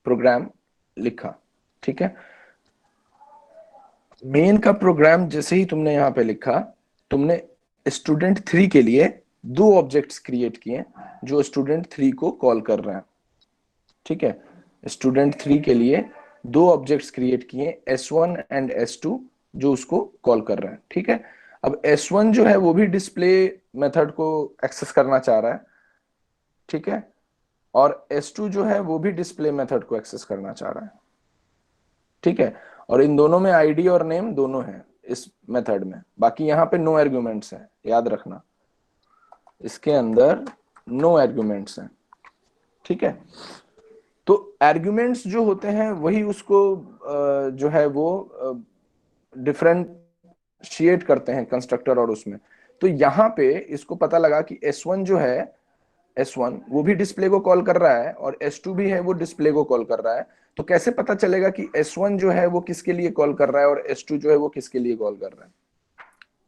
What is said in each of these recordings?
Programme लिखा, ठीक है। मेन का प्रोग्राम जैसे ही तुमने यहाँ पे लिखा, तुमने स्टूडेंट 3 के लिए दो ऑब्जेक्ट्स क्रिएट किए जो स्टूडेंट 3 को कॉल कर रहे हैं, ठीक है। स्टूडेंट 3 के लिए दो ऑब्जेक्ट्स क्रिएट किए, S1 एंड S2, जो उसको कॉल कर रहे हैं, ठीक है। अब S1 जो है वो भी डिस्प्ले मेथड को एक्सेस करना चाह रहा है, ठीक है, और S2 जो है वो भी डिस्प्ले मेथड को एक्सेस करना चाह रहा है, ठीक है। और इन दोनों में आईडी और नेम दोनों है इस मेथड में, बाकी यहाँ पे नो आर्ग्यूमेंट्स है, याद रखना, इसके अंदर नो आर्ग्यूमेंट्स हैं, ठीक है। तो आर्ग्यूमेंट्स जो होते हैं वही उसको जो है वो डिफरेंशिएट करते हैं कंस्ट्रक्टर और उसमें। तो यहाँ पे इसको पता लगा कि S1 जो है, S1 वो भी डिस्प्ले को कॉल कर रहा है और S2 भी है वो डिस्प्ले को कॉल कर रहा है। तो कैसे पता चलेगा कि S1 जो है वो किसके लिए कॉल कर रहा है और S2 जो है वो किसके लिए कॉल कर रहा है,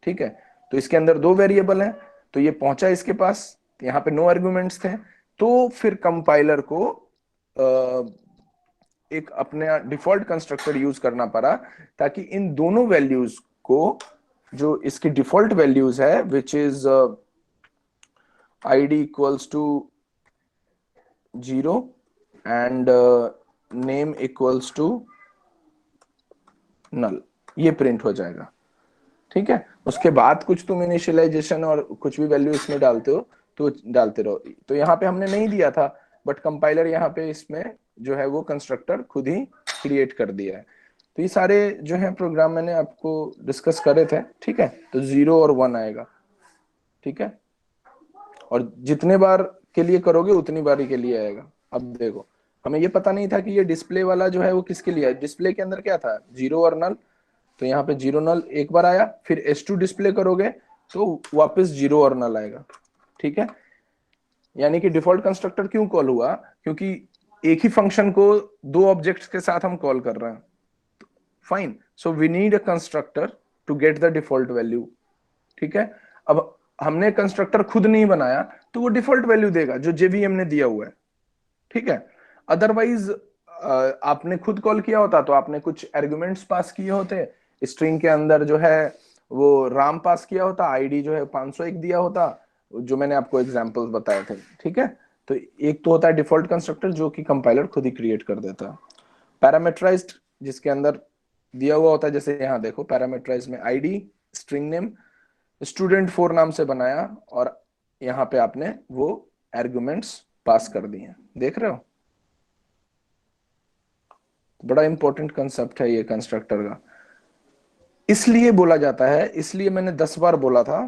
ठीक है। तो इसके अंदर दो वेरिएबल हैं, तो ये पहुंचा इसके पास, यहाँ पे नो आर्गुमेंट्स थे, तो फिर कंपाइलर को एक अपने डिफॉल्ट कंस्ट्रक्टर यूज करना पड़ा ताकि इन दोनों वैल्यूज को, जो इसकी डिफॉल्ट वैल्यूज है which is id equals to 0 and name equals to null, ये प्रिंट हो जाएगा, ठीक है। उसके बाद कुछ तुम इनिशियलाइजेशन और कुछ भी वैल्यू इसमें डालते हो तो डालते रहो। तो यहाँ पे हमने नहीं दिया था, बट कंपाइलर यहाँ पे इसमें जो है वो कंस्ट्रक्टर खुद ही क्रिएट कर दिया है। तो ये सारे जो है प्रोग्राम मैंने आपको डिस्कस करे थे, ठीक है। तो 0 और 1 आएगा, ठीक है, और जितने बार के लिए करोगे उतनी बारी के लिए आएगा। अब देखो, हमें ये पता नहीं था कि ये डिस्प्ले वाला जो है वो किसके लिए है। डिस्प्ले के अंदर क्या था, 0 और नल, तो यहाँ पे 0 नल एक बार आया, फिर S2 डिस्प्ले करोगे तो वापस 0 और नल आएगा, ठीक है। यानी कि डिफॉल्ट कंस्ट्रक्टर क्यों कॉल हुआ, क्योंकि एक ही फंक्शन को दो ऑब्जेक्ट्स के साथ हम कॉल कर रहे हैं। Fine, so we need a constructor to get the default value, ठीक है। अब हमने कंस्ट्रक्टर खुद नहीं बनाया तो वो डिफॉल्ट वैल्यू देगा जो जेवीएम ने दिया हुआ है, ठीक है। अदरवाइज आपने खुद कॉल किया होता तो आपने कुछ आर्गुमेंट्स पास किए होते, स्ट्रिंग के अंदर जो है वो राम पास किया होता, आईडी जो है 501 दिया होता, जो मैंने आपको एग्जांपल्स बताए थे, ठीक है। तो एक तो होता है डिफॉल्ट कंस्ट्रक्टर जो कि कंपाइलर खुद ही क्रिएट कर देता है। पैरामीटराइज्ड, जिसके अंदर दिया हुआ होता है, जैसे यहाँ देखो पैरामीटराइज्ड में आईडी, स्ट्रिंग नेम, स्टूडेंट 4 नाम से बनाया और यहाँ पे आपने वो आर्गुमेंट्स पास कर दिए, देख रहे हो। बड़ा इंपॉर्टेंट कंसेप्ट है ये कंस्ट्रक्टर का, इसलिए बोला जाता है, इसलिए मैंने 10 बार बोला था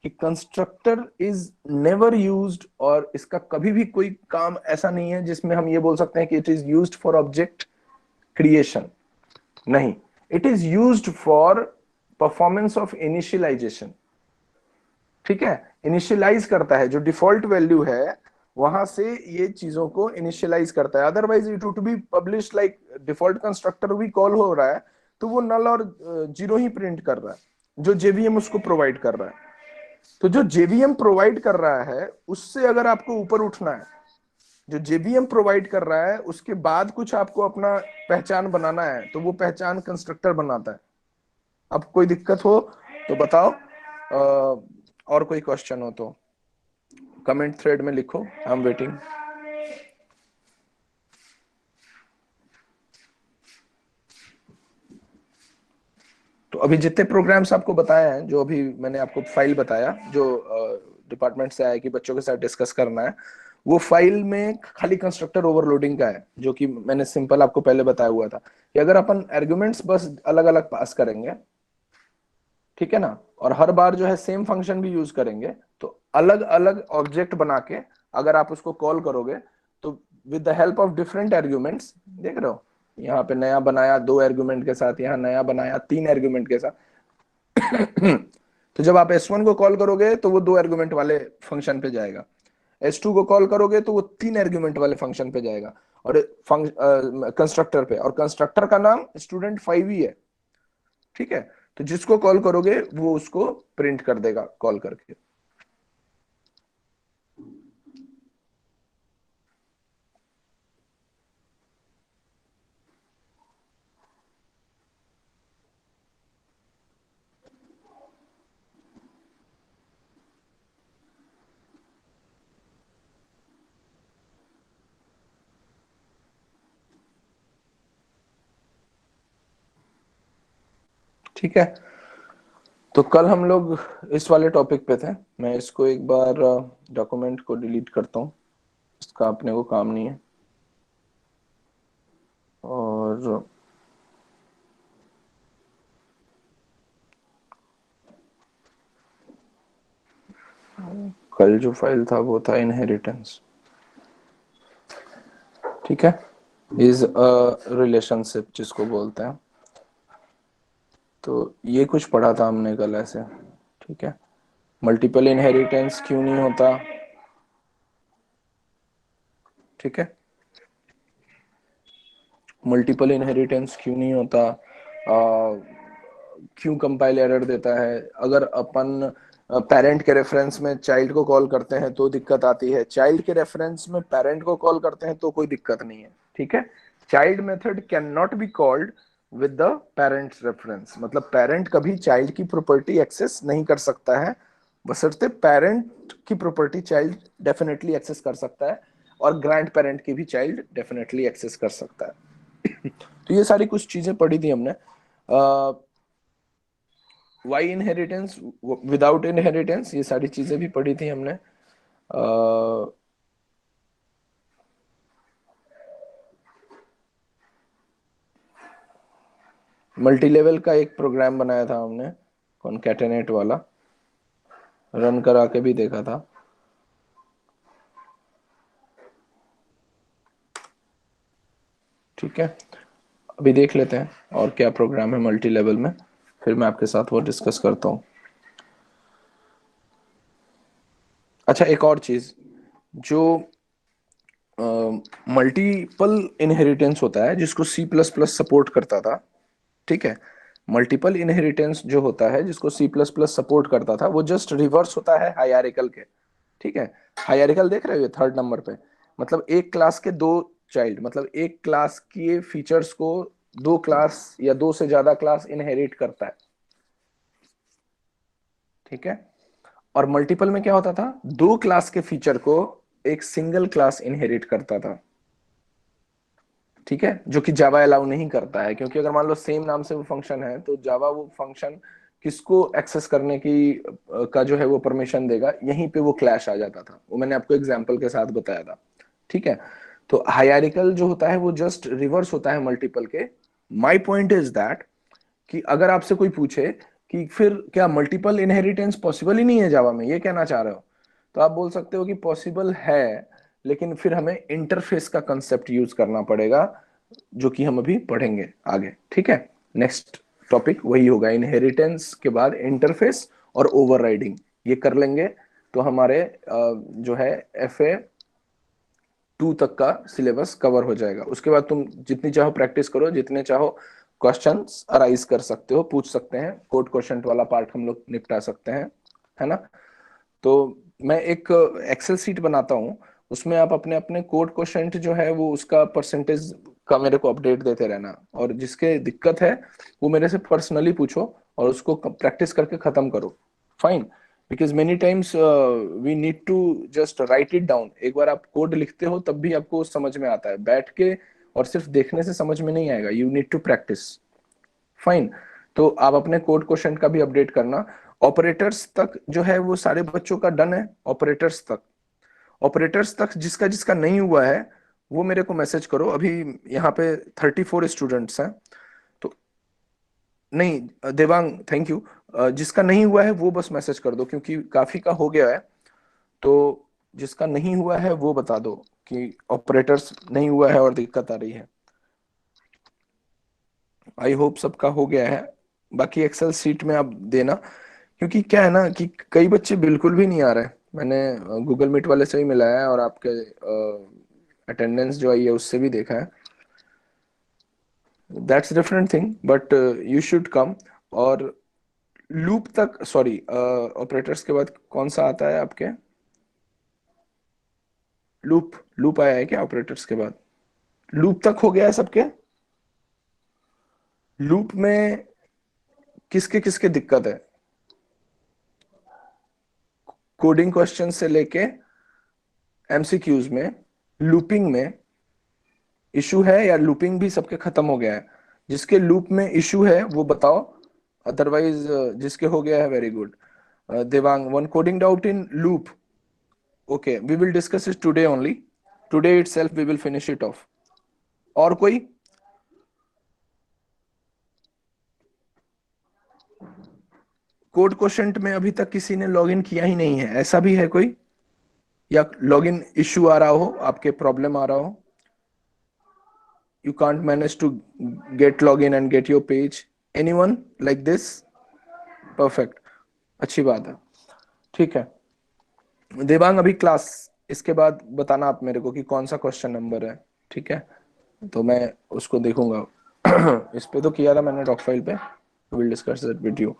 कि कंस्ट्रक्टर इज नेवर यूज्ड, और इसका कभी भी कोई काम ऐसा नहीं है जिसमें हम ये बोल सकते हैं कि it is used for object creation, नहीं, it is used for performance of initialization, ठीक है। इनिशियलाइज करता है, जो डिफॉल्ट वैल्यू है वहां से ये चीजों को इनिशियलाइज करता है। Otherwise it would be publish like default constructor भी कॉल हो रहा है तो वो नल और जीरो ही प्रिंट कर रहा है जो जेवीएम उसको प्रोवाइड कर रहा है। तो जो जेवीएम प्रोवाइड कर रहा है उससे अगर आपको ऊपर उठना है, जो जेवीएम प्रोवाइड कर रहा है उसके बाद कुछ आपको अपना पहचान बनाना है, तो वो पहचान कंस्ट्रक्टर बनाता है। अब कोई दिक्कत हो तो बताओ, और कोई क्वेश्चन हो तो कमेंट थ्रेड में लिखो, आई एम वेटिंग। तो अभी जितने प्रोग्राम्स आपको बताए हैं, जो अभी मैंने आपको फाइल बताया जो डिपार्टमेंट से आया कि बच्चों के साथ डिस्कस करना है, वो फाइल में खाली कंस्ट्रक्टर ओवरलोडिंग का है, जो कि मैंने सिंपल आपको पहले बताया हुआ था कि अगर अपन आर्गुमेंट्स बस अलग अलग पास करेंगे, ठीक है ना, और हर बार जो है सेम फंक्शन भी यूज करेंगे, तो अलग अलग ऑब्जेक्ट बना के अगर आप उसको कॉल करोगे तो with the help of different arguments, देख रहे हो यहाँ पे नया बनाया 2 आर्ग्यूमेंट के साथ, यहाँ नया बनाया 3 आर्ग्यूमेंट के साथ। तो जब आप S1 को कॉल करोगे तो वो 2 आर्ग्यूमेंट वाले फंक्शन पे जाएगा, S2 को कॉल करोगे तो वो 3 आर्ग्यूमेंट वाले फंक्शन पे जाएगा, और कंस्ट्रक्टर पे, और कंस्ट्रक्टर का नाम स्टूडेंट 5 ही है, ठीक है। तो जिसको कॉल करोगे वो उसको प्रिंट कर देगा कॉल करके। ठीक है, तो कल हम लोग इस वाले टॉपिक पे थे। मैं इसको एक बार डॉक्यूमेंट को डिलीट करता हूँ, इसका अपने को काम नहीं है। और कल जो फाइल था वो था इनहेरिटेंस, ठीक है, इज अ रिलेशनशिप जिसको बोलते हैं। तो ये कुछ पढ़ा था हमने कल ऐसे, ठीक है। मल्टीपल इनहेरिटेंस क्यों नहीं होता, ठीक है, मल्टीपल इनहेरिटेंस क्यों नहीं होता, क्यों कंपाइल एरर देता है, अगर अपन पेरेंट के रेफरेंस में चाइल्ड को कॉल करते हैं तो दिक्कत आती है, चाइल्ड के रेफरेंस में पेरेंट को कॉल करते हैं तो कोई दिक्कत नहीं है, ठीक है। Child method can not be called with the parents reference, मतलब पेरेंट कभी चाइल्ड की प्रॉपर्टी एक्सेस नहीं कर सकता है, बशर्ते पेरेंट की प्रॉपर्टी चाइल्ड डेफिनेटली एक्सेस कर सकता है, और ग्रैंड पेरेंट की भी चाइल्ड डेफिनेटली एक्सेस कर सकता है। तो ये सारी कुछ चीजें पढ़ी थी हमने। वाई इनहेरिटेंस, विदाउट इनहेरिटेंस, ये सारी चीजें भी पढ़ी थी हमने। मल्टी लेवल का एक प्रोग्राम बनाया था हमने, कॉनकैटेनेट वाला, रन करा के भी देखा था। ठीक है, अभी देख लेते हैं और क्या प्रोग्राम है मल्टी लेवल में, फिर मैं आपके साथ वो डिस्कस करता हूँ। अच्छा, एक और चीज, जो मल्टीपल इनहेरिटेंस होता है जिसको सी प्लस प्लस सपोर्ट करता था, ठीक है, मल्टीपल इनहेरिटेंस जो होता है जिसको सी प्लस प्लस सपोर्ट करता था, वो जस्ट रिवर्स होता है हायरार्किकल के, ठीक है। हायरार्किकल देख रहे हो थर्ड नंबर पे, मतलब एक क्लास के दो चाइल्ड, मतलब एक क्लास के फीचर्स को दो क्लास या दो से ज्यादा क्लास इनहेरिट करता है, ठीक है। और मल्टीपल में क्या होता था, दो क्लास के फीचर को एक सिंगल क्लास इनहेरिट करता था, ठीक है, जो कि जावा अलाउ नहीं करता है, क्योंकि अगर मान लो सेम नाम से वो फंक्शन है तो जावा वो फंक्शन किसको एक्सेस करने की का जो है वो परमिशन देगा, यहीं पे वो क्लैश आ जाता था, वो मैंने आपको एग्जांपल के साथ बताया था, ठीक है। तो हायरार्किकल जो होता है वो जस्ट रिवर्स होता है मल्टीपल के। माय पॉइंट इज दैट कि अगर आपसे कोई पूछे कि फिर क्या मल्टीपल इनहेरिटेंस पॉसिबल ही नहीं है जावा में, ये कहना चाह रहे हो, तो आप बोल सकते हो कि पॉसिबल है, लेकिन फिर हमें इंटरफेस का कंसेप्ट यूज करना पड़ेगा, जो कि हम अभी पढ़ेंगे आगे, ठीक है। नेक्स्ट टॉपिक वही होगा, इनहेरिटेंस के बाद इंटरफेस और ओवरराइडिंग, ये कर लेंगे तो हमारे जो है FA 2 तक का सिलेबस कवर हो जाएगा। उसके बाद तुम जितनी चाहो प्रैक्टिस करो, जितने चाहो क्वेश्चंस अराइज कर सकते हो, पूछ सकते हैं, कोड क्वेश्चन वाला पार्ट हम लोग निपटा सकते हैं, है ना। तो मैं एक एक्सेल सीट बनाता हूँ, उसमें आप अपने अपने कोड क्वेश्चन जो है वो उसका परसेंटेज का मेरे को अपडेट देते रहना, और जिसके दिक्कत है वो मेरे से पर्सनली पूछो और उसको प्रैक्टिस करके खत्म करो, fine. Because many times we need to just write it down, एक बार आप कोड लिखते हो तब भी आपको समझ में आता है, बैठ के और सिर्फ देखने से समझ में नहीं आएगा, you need to practice, fine. तो आप अपने कोड क्वेश्चन का भी अपडेट करना। ऑपरेटर्स तक जो है वो सारे बच्चों का डन है, ऑपरेटर्स तक, ऑपरेटर्स तक जिसका जिसका नहीं हुआ है वो मेरे को मैसेज करो। अभी यहाँ पे 34 स्टूडेंट्स हैं, तो नहीं देवांग, थैंक यू, जिसका नहीं हुआ है वो बस मैसेज कर दो, क्योंकि काफी का हो गया है, तो जिसका नहीं हुआ है वो बता दो कि ऑपरेटर्स नहीं हुआ है और दिक्कत आ रही है। आई होप सबका हो गया है, बाकी एक्सेल सीट में आप देना, क्योंकि क्या है ना कि कई बच्चे बिल्कुल भी नहीं आ रहे हैं, मैंने गूगल मीट वाले से भी मिलाया है और आपके अटेंडेंस जो आई है उससे भी देखा है, that's different thing, but you should come. और लूप तक, सॉरी, ऑपरेटर्स के बाद कौन सा आता है आपके, लूप, लूप आया है क्या ऑपरेटर्स के बाद, लूप तक हो गया है सबके, लूप में किसके किसके दिक्कत है, कोडिंग क्वेश्चन से लेके MCQs में, लूपिंग में इशू है या लूपिंग भी सबके खत्म हो गया है, जिसके लूप में इशू है वो बताओ, अदरवाइज जिसके हो गया है very good. Devang, one coding doubt in loop. Okay, we will discuss it today only, today itself we will finish it off. और कोई? कोड क्वेश्चन में अभी तक किसी ने लॉगिन किया ही नहीं है, ऐसा भी है कोई? या लॉगिन इश्यू आ रहा हो, आपके प्रॉब्लम आ रहा हो, you can't manage to get login and get your page? Anyone like this? Perfect, अच्छी बात है। ठीक है देवांग, अभी क्लास, इसके बाद बताना आप मेरे को कि कौन सा क्वेश्चन नंबर है। ठीक है, तो मैं उसको देखूंगा। इस पे तो किया था मैंने डॉक फाइल पे, will discuss that with you.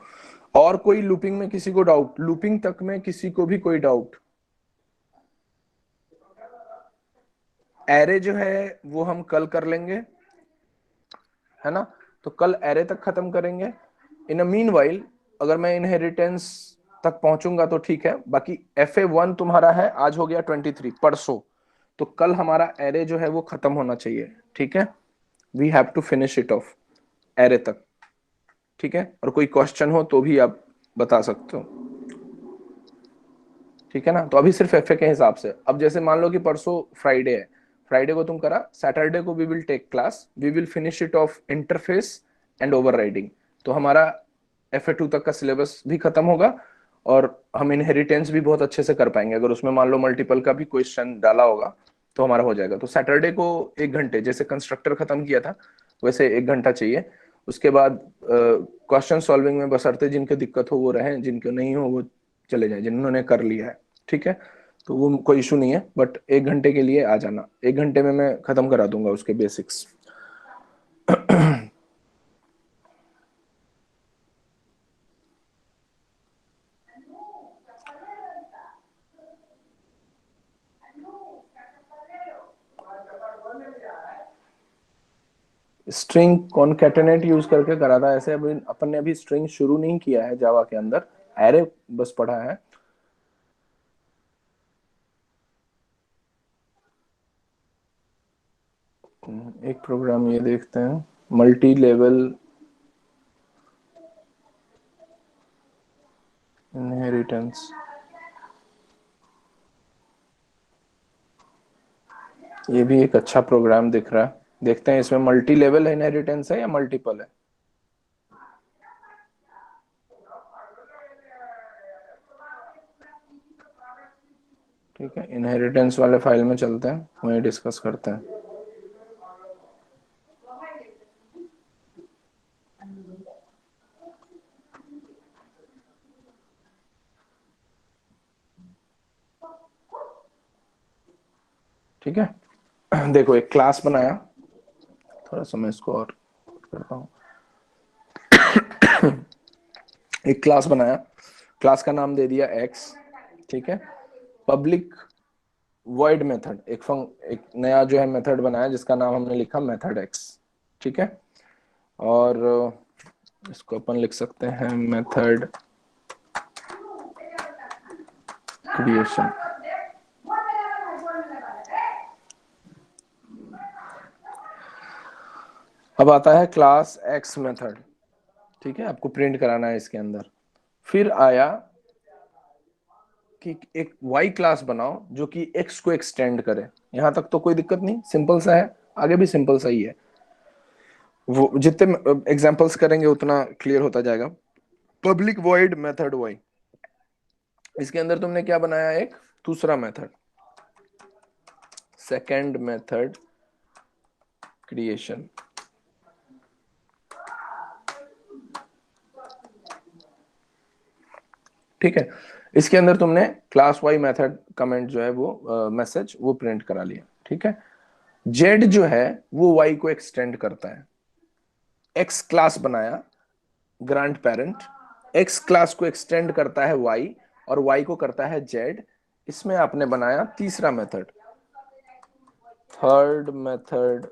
और कोई लूपिंग में किसी को डाउट, लूपिंग तक में किसी को भी कोई डाउट? एरे जो है वो हम कल कर लेंगे, है ना? तो कल एरे तक खत्म करेंगे। इन अ मीन वाइल अगर मैं इनहेरिटेंस तक पहुंचूंगा तो ठीक है, बाकी FA1 तुम्हारा है, आज हो गया 23, परसों, तो कल हमारा एरे जो है वो खत्म होना चाहिए। ठीक है, we have to finish it off array तक। ठीक है, और कोई क्वेश्चन हो तो भी आप बता सकते हो। ठीक है ना, तो अभी सिर्फ FA के हिसाब से। अब जैसे मान लो कि परसों फ्राइडे है, फ्राइडे को तुम करा, सैटरडे को we will take class, we will finish it off interface and overriding. तो हमारा FA2 तक का सिलेबस भी खत्म होगा और हम इनहेरिटेंस भी बहुत अच्छे से कर पाएंगे। अगर उसमें मान लो मल्टीपल का भी क्वेश्चन डाला होगा तो हमारा हो जाएगा। तो सैटरडे को 1 घंटे, जैसे कंस्ट्रक्टर खत्म किया था वैसे 1 घंटा चाहिए। उसके बाद क्वेश्चन सॉल्विंग में बशर्ते जिनके दिक्कत हो वो रहें, जिनको नहीं हो वो चले जाएं, जिन्होंने कर लिया है। ठीक है, तो वो कोई इशू नहीं है, बट 1 घंटे के लिए आ जाना, 1 घंटे में मैं खत्म करा दूंगा उसके बेसिक्स। स्ट्रिंग कॉनकैटेनेट यूज करके करा था ऐसे। अभी अपन ने अभी स्ट्रिंग शुरू नहीं किया है जावा के अंदर, एरे बस पढ़ा है। एक प्रोग्राम ये देखते हैं, मल्टी लेवल इनहेरिटेंस। ये भी एक अच्छा प्रोग्राम दिख रहा है, देखते हैं इसमें मल्टी लेवल इनहेरिटेंस है या मल्टीपल है। ठीक है, इनहेरिटेंस वाले फाइल में चलते हैं, वहीं डिस्कस करते हैं। ठीक है, देखो एक क्लास बनाया, थोड़ा सा मैं इसको और करता हूँ। एक क्लास बनाया, क्लास का नाम दे दिया x। ठीक है, पब्लिक वॉइड मेथड, एक नया जो है मेथड बनाया जिसका नाम हमने लिखा मेथड x। ठीक है, और इसको अपन लिख सकते हैं मेथड क्रिएशन। अब आता है क्लास x मेथड। ठीक है, आपको प्रिंट कराना है इसके अंदर। फिर आया कि एक y क्लास बनाओ जो कि x को एक्सटेंड करे। यहां तक तो कोई दिक्कत नहीं, सिंपल सा है, आगे भी सिंपल सा ही है। वो जितने एग्जांपल्स करेंगे उतना क्लियर होता जाएगा। पब्लिक वॉइड मेथड y, इसके अंदर तुमने क्या बनाया, एक दूसरा मेथड, सेकंड मेथड क्रिएशन। ठीक है, इसके अंदर तुमने क्लास y मेथड कमेंट जो है वो मैसेज वो प्रिंट करा लिया। ठीक है, z जो है वो y को एक्सटेंड करता है। x क्लास बनाया, ग्रांट पेरेंट, x क्लास को एक्सटेंड करता है y और y को करता है z। इसमें आपने बनाया तीसरा मेथड, थर्ड मेथड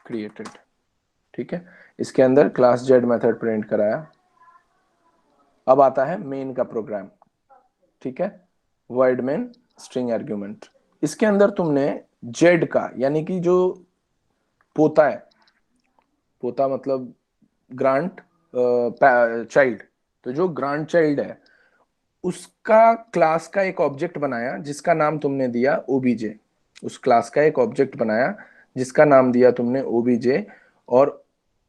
क्रिएटेड। ठीक है, इसके अंदर क्लास z मेथड प्रिंट कराया। अब आता है मेन का प्रोग्राम। ठीक है, वर्ड मेन स्ट्रिंग आर्ग्यूमेंट, इसके अंदर तुमने z का यानी कि जो पोता है पोता मतलब ग्रांट चाइल्ड। तो जो ग्रांट चाइल्ड है उसका क्लास का एक ऑब्जेक्ट बनाया जिसका नाम तुमने दिया ओबीजे। उस क्लास का एक ऑब्जेक्ट बनाया जिसका नाम दिया तुमने ओबीजे, और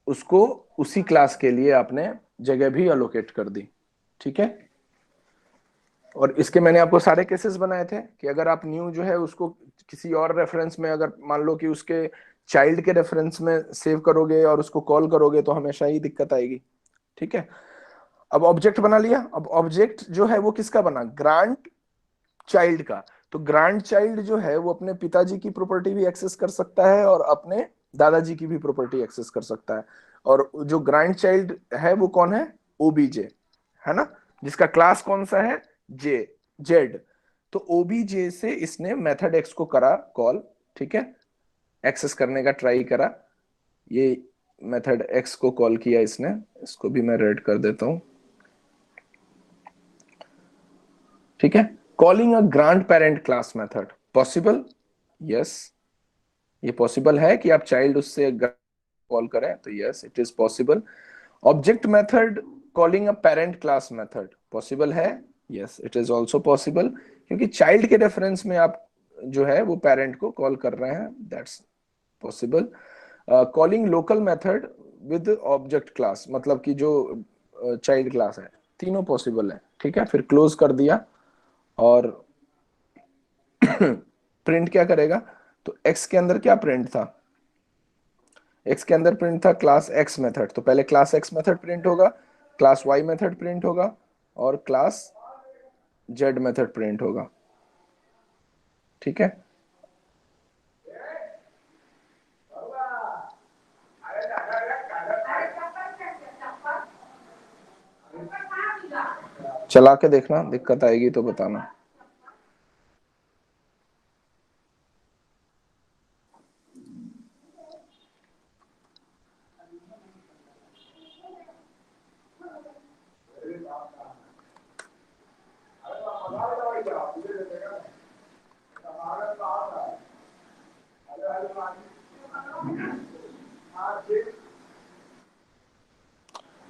उसको उसी क्लास के लिए आपने जगह भी अलोकेट कर दी। ठीक है। और इसके मैंने आपको सारे केसेस बनाए थे कि अगर आप न्यू जो है उसको किसी और रेफरेंस में, अगर मान लो कि उसके चाइल्ड के रेफरेंस में सेव करोगे और उसको कॉल करोगे तो हमेशा ही दिक्कत आएगी। ठीक है। अब ऑब्जेक्ट बना लिया। अब ऑब्जेक्ट जो है वो किसका बना, ग्रांट चाइल्ड का। तो ग्रांड चाइल्ड जो है वो अपने पिताजी की प्रॉपर्टी भी एक्सेस कर सकता है और अपने दादाजी की भी प्रॉपर्टी एक्सेस कर सकता है। और जो ग्रांड चाइल्ड है वो कौन है, ओबीजे, है ना, जिसका क्लास कौन सा है, जे, जेड। तो ओबीजे से इसने मेथड एक्स को करा कॉल। ठीक है, एक्सेस करने का ट्राई करा, ये मेथड एक्स को कॉल किया इसने। इसको भी मैं रेड कर देता हूं। ठीक है। Calling a grandparent class method possible, yes, ये पॉसिबल है कि आप चाइल्ड उससे कॉल करें, तो yes it is possible. Object method calling a parent class method possible है, yes it is also possible, क्योंकि चाइल्ड के रेफरेंस में आप जो है वो पेरेंट को कॉल कर रहे हैं, that's possible. Calling local method with object class, मतलब कि जो चाइल्ड क्लास है, तीनों पॉसिबल है। ठीक है, फिर क्लोज कर दिया और प्रिंट क्या करेगा, तो एक्स के अंदर क्या प्रिंट था, एक्स के अंदर प्रिंट था क्लास एक्स मेथड। तो पहले क्लास एक्स मेथड प्रिंट होगा, क्लास वाई मेथड प्रिंट होगा और क्लास जेड मेथड प्रिंट होगा। ठीक है। चला के देखना, दिक्कत आएगी तो बताना।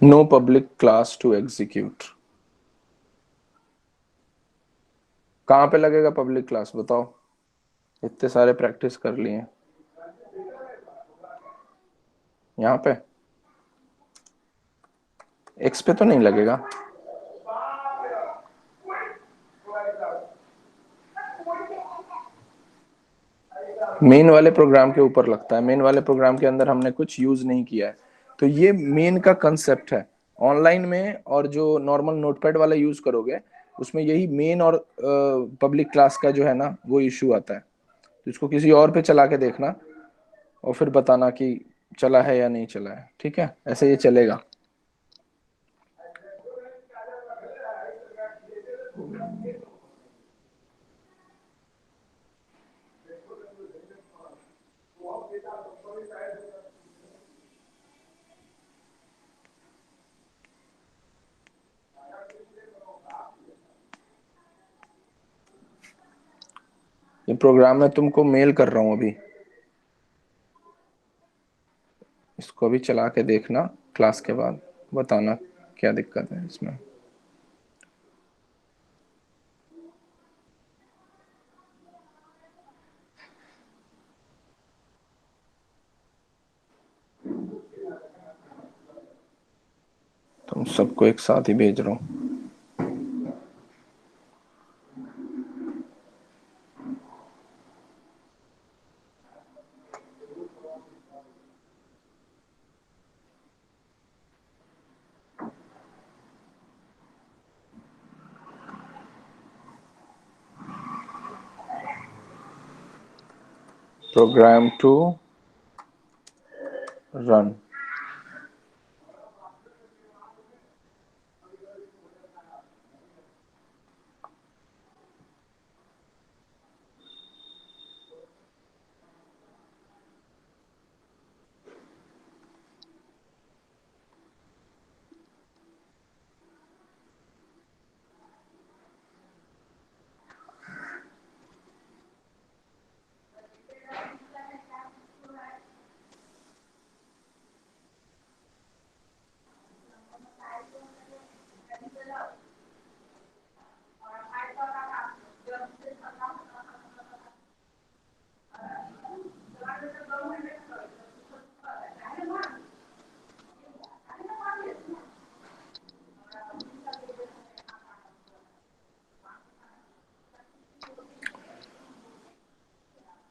No public class to execute, कहां पे लगेगा पब्लिक क्लास बताओ, इतने सारे प्रैक्टिस कर लिए। यहाँ पे एक्स पे तो नहीं लगेगा, मेन वाले प्रोग्राम के ऊपर लगता है। मेन वाले प्रोग्राम के अंदर हमने कुछ यूज नहीं किया है, तो ये मेन का कंसेप्ट है। ऑनलाइन में और जो नॉर्मल नोटपैड वाला यूज करोगे उसमें यही मेन और पब्लिक क्लास का जो है ना वो इश्यू आता है। तो इसको किसी और पे चला के देखना और फिर बताना कि चला है या नहीं चला है। ठीक है, ऐसे ये चलेगा। ये प्रोग्राम मैं तुमको मेल कर रहा हूँ अभी, इसको भी चला के देखना क्लास के बाद, बताना क्या दिक्कत है इसमें। तुम सबको एक साथ ही भेज रहा हूँ। Program to run.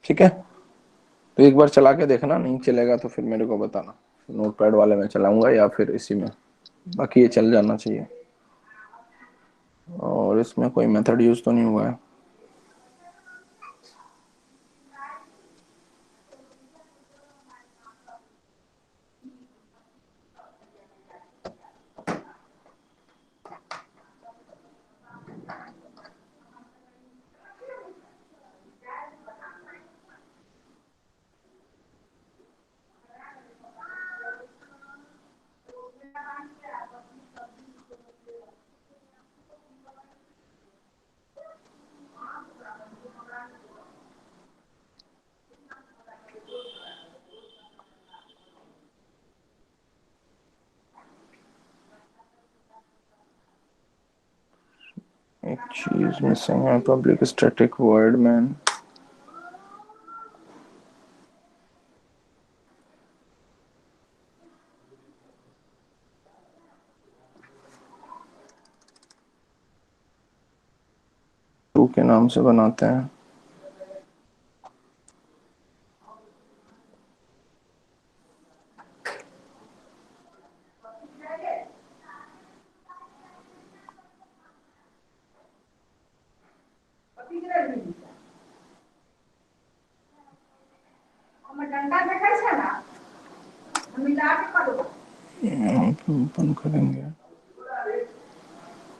ठीक है, तो एक बार चला के देखना, नहीं चलेगा तो फिर मेरे को बताना, नोटपैड वाले में चलाऊंगा या फिर इसी में, बाकी ये चल जाना चाहिए। और इसमें कोई मेथड यूज तो नहीं हुआ है। एक चीज मिसिंग है, public static void main. Two के नाम से बनाते हैं। ओपन करेंगे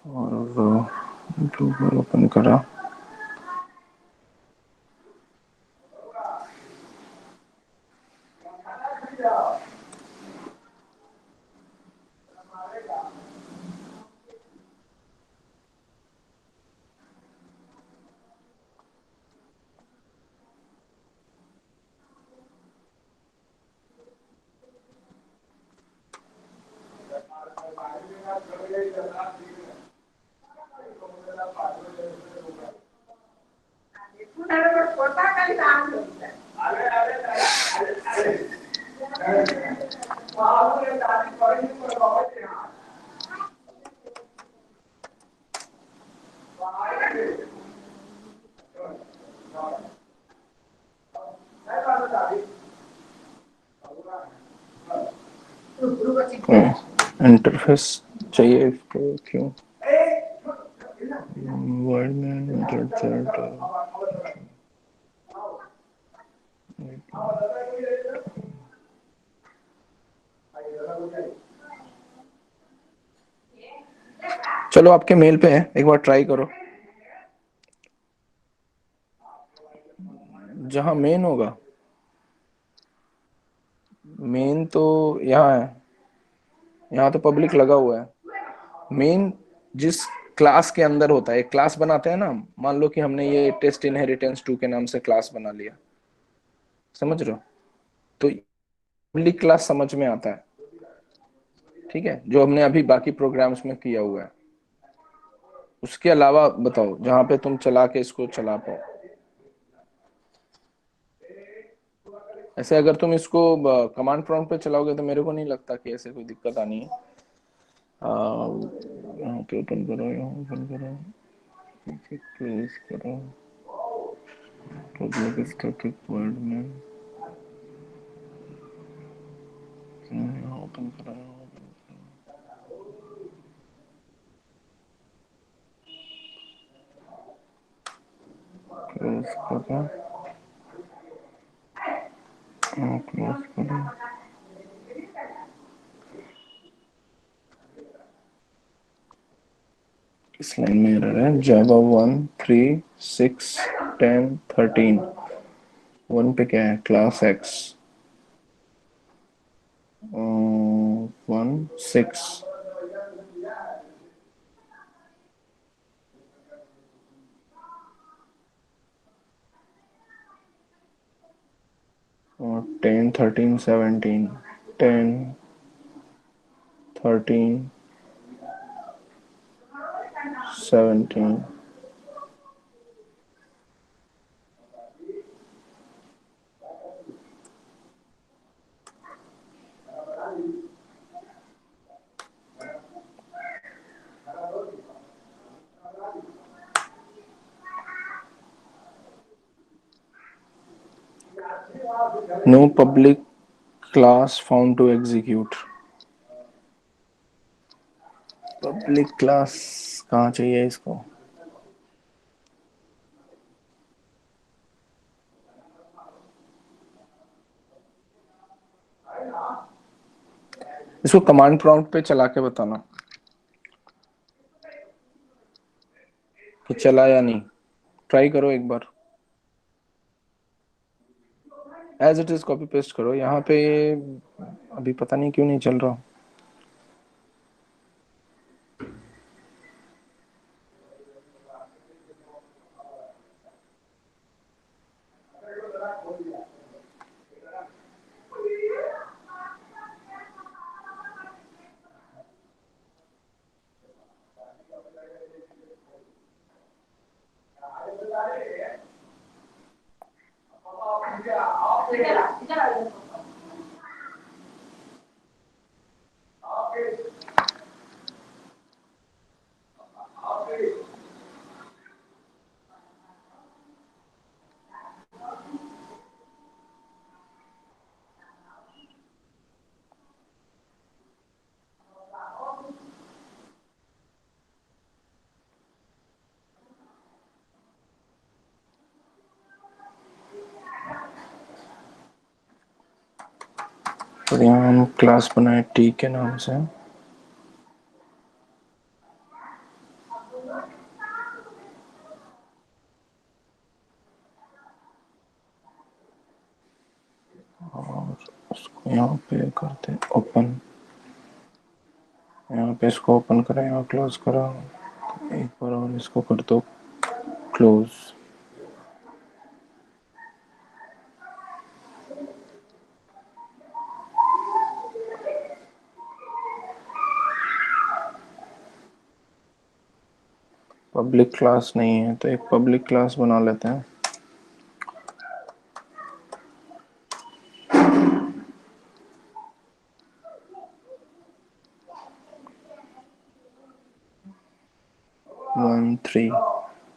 और यूट्यूब ओपन करा। इंटरफेस चाहिए इसको, क्यों वर्ड में चलो आपके मेल पे है, एक बार ट्राई करो। जहां मेन होगा, मेन तो यहाँ है, यहाँ तो पब्लिक लगा हुआ है। मेन जिस क्लास के अंदर होता है, एक क्लास बनाते हैं ना, मान लो कि हमने ये टेस्ट इनहेरिटेंस 2 के नाम से क्लास बना लिया, समझ रहे हो, तो पब्लिक क्लास समझ में आता है, ठीक है, जो हमने अभी बाकी प्रोग्राम्स में किया हुआ है। उसके अलावा बताओ जहां पे तुम चला के इसको चला पाओ। ऐसे अगर तुम इसको कमांड प्रॉम्प्ट पे चलाओगे तो मेरे को नहीं लगता कि ऐसे कोई दिक्कत आनी है। यहाँ पे ओपन करो, यहाँ ओपन करो, क्लोज करो, पब्लिक स्टैटिक वर्ड में यहाँ ओपन करो, क्लोज करो, क्लोज करो। इस लाइन में एरर है, जावा 1 3 6 10 13। 1 पे क्या है, क्लास एक्स 1 6 और 10 13 17 10 13 17। No public class found to execute. Public class कहाँ चाहिए इसको? इसको कमांड प्रॉम्प्ट पे चला के बताना कि चला या नहीं। ट्राई करो एक बार, as it is copy paste करो। यहाँ पे अभी पता नहीं क्यों नहीं चल रहा। तो यहाँ हम क्लास बनाए टी के नाम से। और उसको यहाँ पे करते ओपन। यहाँ पे इसको ओपन करें, यहाँ क्लोज करा। एक बार और इसको कर दो क्लोज। पब्लिक क्लास नहीं है तो एक पब्लिक क्लास बना लेते हैं। वन थ्री,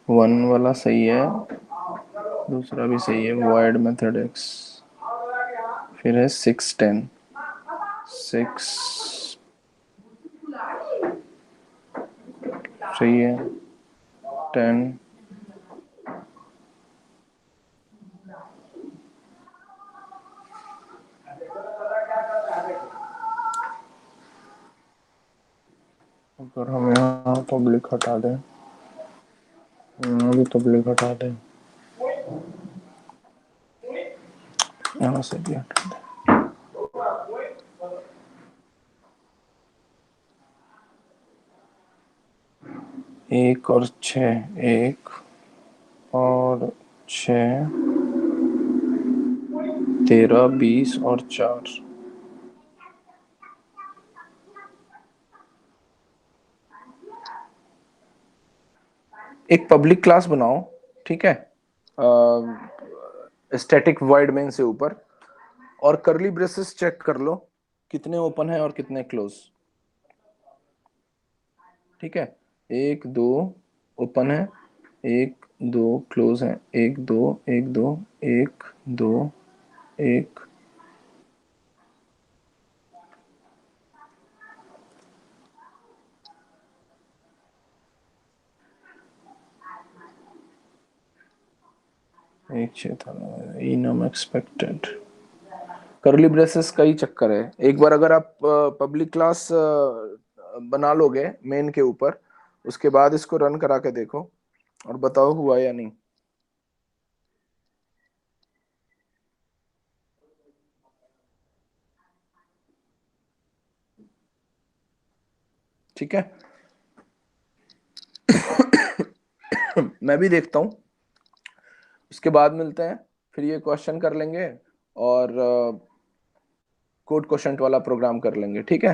वन वाला सही है, दूसरा भी सही है, void मेथड एक्स। फिर है 610, 6 सही है, 10 अगर हम यहाँ पब्लिक हटा दें, यहाँ भी पब्लिक हटा दें, यहाँ से भी हटा दें। 1 और 6, 1 और 6, 13, 20 और 4। एक पब्लिक क्लास बनाओ, ठीक है, स्टैटिक वॉइड मेन से ऊपर, और करली ब्रेसेस चेक कर लो कितने ओपन है और कितने क्लोज। ठीक है, 1 2 ओपन है, 1 2 क्लोज है, 1 2 1 2 1 2 1। एक था इनम एक्सपेक्टेड। करली ब्रेसेस का ही चक्कर है। एक बार अगर आप पब्लिक क्लास बना लोगे मेन के ऊपर, उसके बाद इसको रन करा के देखो और बताओ हुआ या नहीं। ठीक है, मैं भी देखता हूँ, उसके बाद मिलते हैं, फिर ये क्वेश्चन कर लेंगे और कोड क्वेश्चन वाला प्रोग्राम कर लेंगे। ठीक है,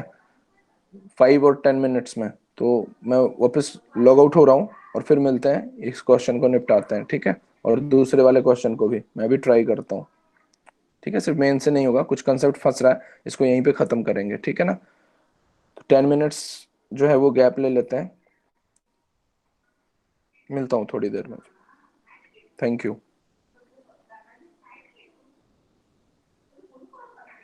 5 और 10 मिनट्स में। तो मैं वापस लॉग आउट हो रहा हूँ और फिर मिलते हैं, इस क्वेश्चन को निपटाते हैं। ठीक है, और दूसरे वाले क्वेश्चन को भी मैं भी ट्राई करता हूँ। ठीक है, सिर्फ मेन से नहीं होगा, कुछ कंसेप्ट फंस रहा है, इसको यहीं पे खत्म करेंगे। ठीक है ना, तो 10 मिनट्स जो है वो गैप ले लेते हैं। मिलता हूँ थोड़ी देर में। Thank you.